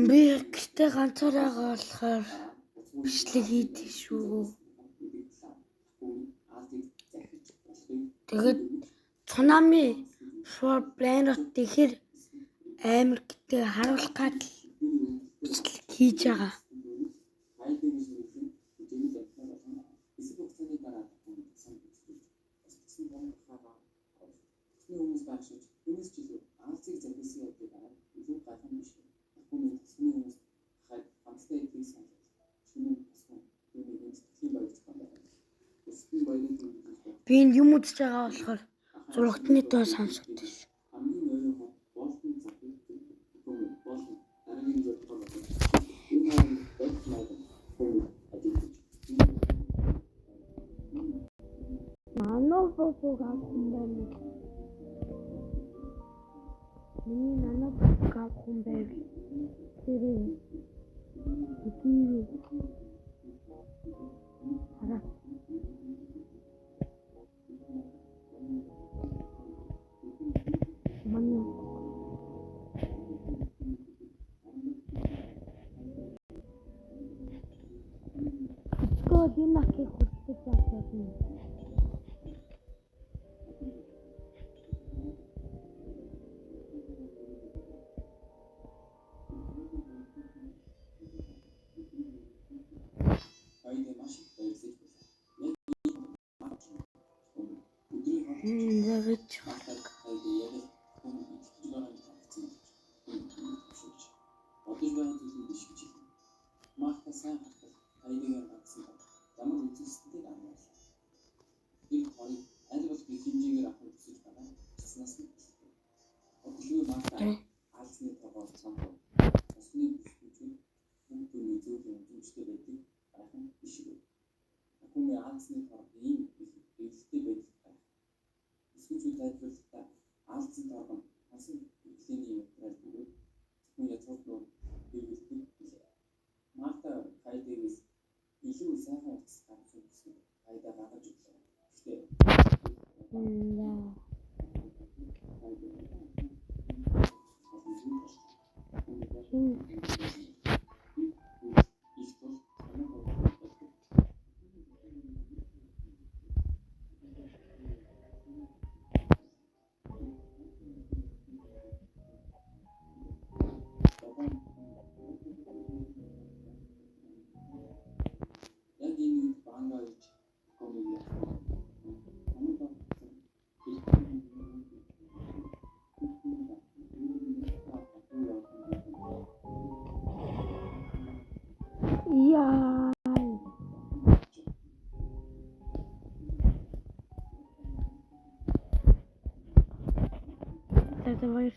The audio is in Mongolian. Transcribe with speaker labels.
Speaker 1: Би гэртээ ганцаараа болохоор бичлэг хийдэг шүү. Тэгээд цунами for planet тэгэхээр амар гэдэг харуулах гад бичлэг хийж байгаа. Би энэ юм үзэж байгаа болохоор зурагтны доо сонсоод байна. Нанобог авсан байна. Миний нанобог авсан байв. Тэр хара. Манай Година кек хүртэж байгаа. Завж Давай